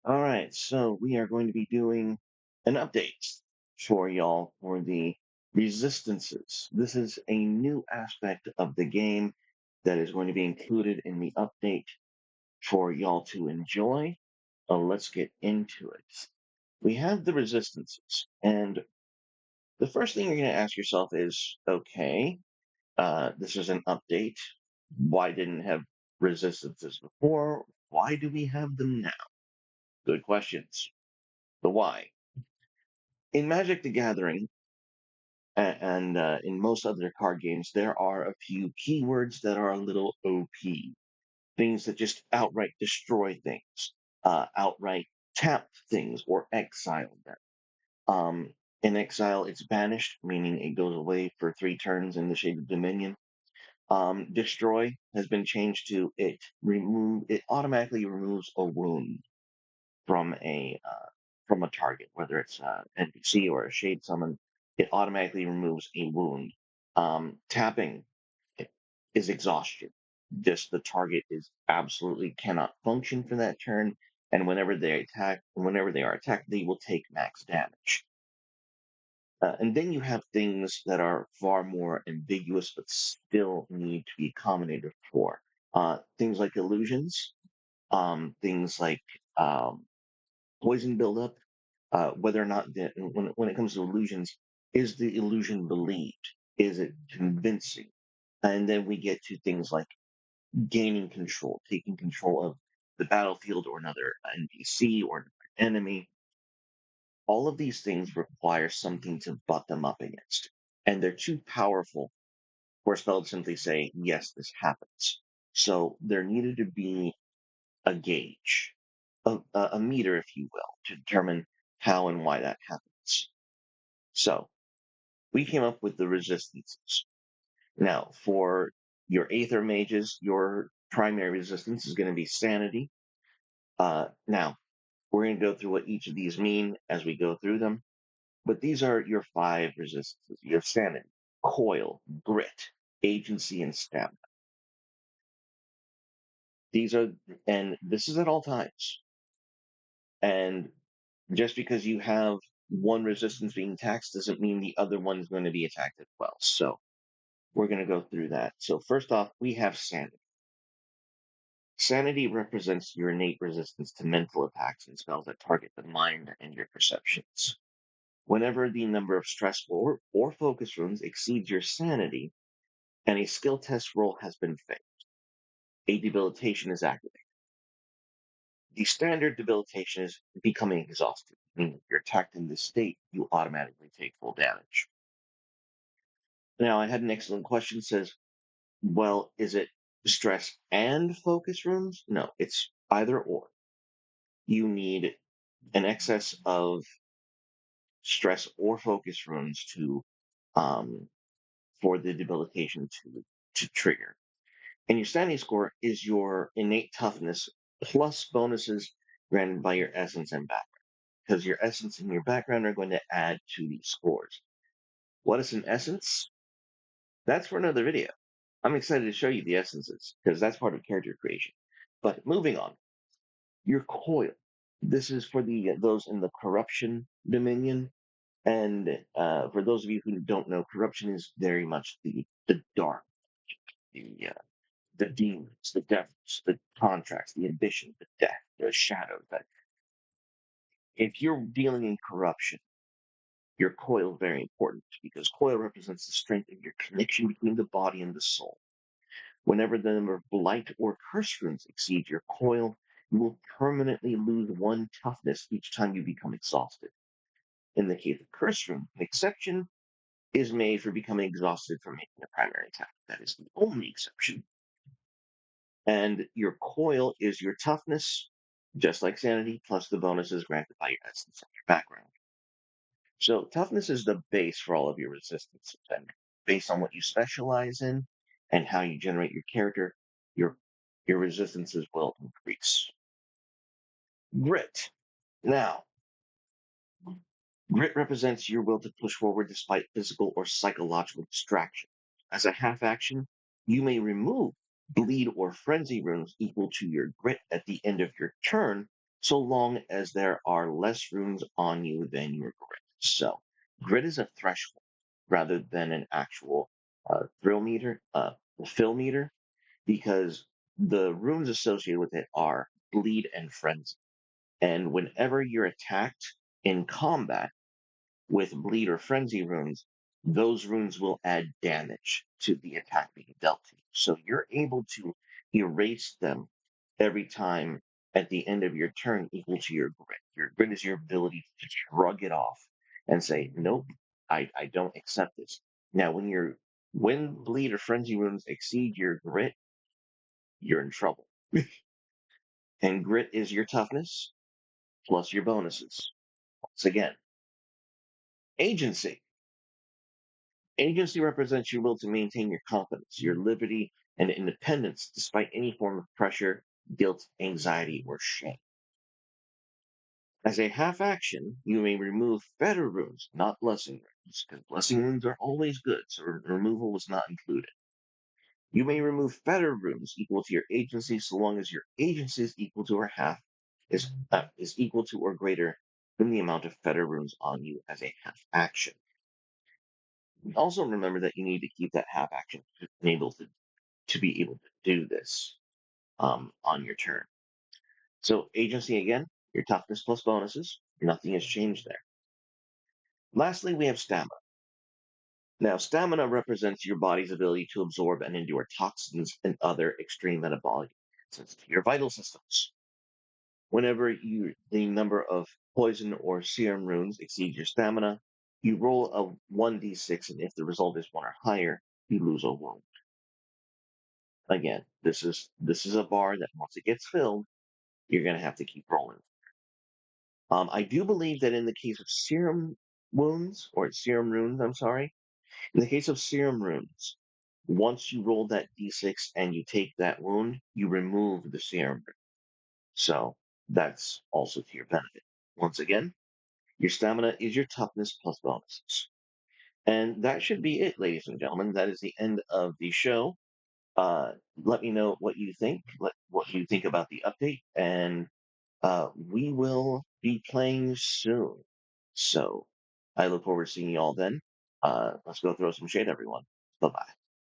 All right, so we are going to be doing an update for y'all for the resistances. This is a new aspect of the game that is going to be included in the update for y'all to enjoy. Let's get into it. We have the resistances, and the first thing you're going to ask yourself is, okay, this is an update. Why didn't it have resistances before? Why do we have them now? Good questions. The why. In Magic the Gathering and in most other card games, there are a few keywords that are a little OP. Things that just outright destroy things, outright tap things, or exile them. In exile, it's banished, meaning it goes away for 3 turns in the Shade of Dominion. Destroy has been changed to it automatically removes a wound from a target, whether it's NPC or a shade summon. It automatically removes a wound. Tapping is exhaustion. Just the target is absolutely cannot function for that turn, and whenever they are attacked, they will take max damage. And then you have things that are far more ambiguous, but still need to be accommodated for. Things like illusions, things like um, poison buildup, whether or not when it comes to illusions, is the illusion believed? Is it convincing? And then we get to things like gaining control, taking control of the battlefield or another NPC or another enemy. All of these things require something to butt them up against. And they're too powerful for a spell to simply say, yes, this happens. So there needed to be a gauge, a meter, if you will, to determine how and why that happens. So we came up with the resistances. Now, for your Aether mages, your primary resistance is going to be Sanity. Now, we're going to go through what each of these mean as we go through them, but these are your 5 resistances. You have Sanity, Coil, Grit, Agency, and Stamina. These are, and this is at all times. And just because you have one resistance being taxed doesn't mean the other one is going to be attacked as well. So we're going to go through that. So first off, we have Sanity. Sanity represents your innate resistance to mental attacks and spells that target the mind and your perceptions. Whenever the number of stress or focus runes exceeds your sanity and a skill test roll has been failed, a debilitation is activated. The standard debilitation is becoming exhausted, meaning if you're attacked in this state, you automatically take full damage. Now, I had an excellent question. Says, well, is it stress and focus runes? No, it's either or. You need an excess of stress or focus runes to um, for the debilitation to trigger. And your standing score is your innate toughness plus bonuses granted by your essence and background. Because your essence and your background are going to add to these scores. What is an essence? That's for another video. I'm excited to show you the essences because that's part of character creation. But moving on, your coil. This is for the those in the corruption dominion. And for those of you who don't know, corruption is very much the dark, the demons, the devils, the contracts, the ambition, the death, the shadow. That if you're dealing in corruption, your coil is very important because coil represents the strength of your connection between the body and the soul. Whenever the number of blight or curse runes exceed your coil, you will permanently lose 1 toughness each time you become exhausted. In the case of curse rune, an exception is made for becoming exhausted from making a primary attack. That is the only exception. And your coil is your toughness, just like sanity, plus the bonuses granted by your essence and your background. So toughness is the base for all of your resistances, and based on what you specialize in and how you generate your character, your your resistances will increase. Grit. Now, grit represents your will to push forward despite physical or psychological distraction. As a half action, you may remove bleed or frenzy runes equal to your grit at the end of your turn so long as there are less runes on you than your grit. So, grit is a threshold rather than an actual thrill meter, fill meter, because the runes associated with it are bleed and frenzy. And whenever you're attacked in combat with bleed or frenzy runes, those runes will add damage to the attack being dealt to you. So you're able to erase them every time at the end of your turn equal to your grit. Your grit is your ability to shrug it off and say, nope, I don't accept this. Now, when bleed or frenzy runes exceed your grit, you're in trouble. And grit is your toughness plus your bonuses. Once again, agency. Agency represents your will to maintain your confidence, your liberty, and independence despite any form of pressure, guilt, anxiety, or shame. As a half action, you may remove better runes, not blessing runes, because blessing runes are always good, so removal was not included. You may remove better runes equal to your agency so long as your agency is equal to or half is equal to or greater than the amount of fetter runes on you as a half action. Also remember that you need to keep that half action to be able to do this on your turn. So agency again, your toughness plus bonuses. Nothing has changed there. Lastly, we have stamina. Now, stamina represents your body's ability to absorb and endure toxins and other extreme metabolic sense to your vital systems. Whenever the number of poison or serum runes exceeds your stamina, you roll a 1d6, and if the result is 1 or higher, you lose a wound. Again, this is a bar that once it gets filled, you're going to have to keep rolling. I do believe that in the case of serum wounds, or serum runes, I'm sorry, in the case of serum runes, once you roll that d6 and you take that wound, you remove the serum rune. So that's also to your benefit. Once again, your stamina is your toughness plus bonuses. And that should be it, ladies and gentlemen. That is the end of the show. Let me know what you think, what you think about the update, and we will be playing soon. So I look forward to seeing you all then. Let's go throw some shade, everyone. Bye bye.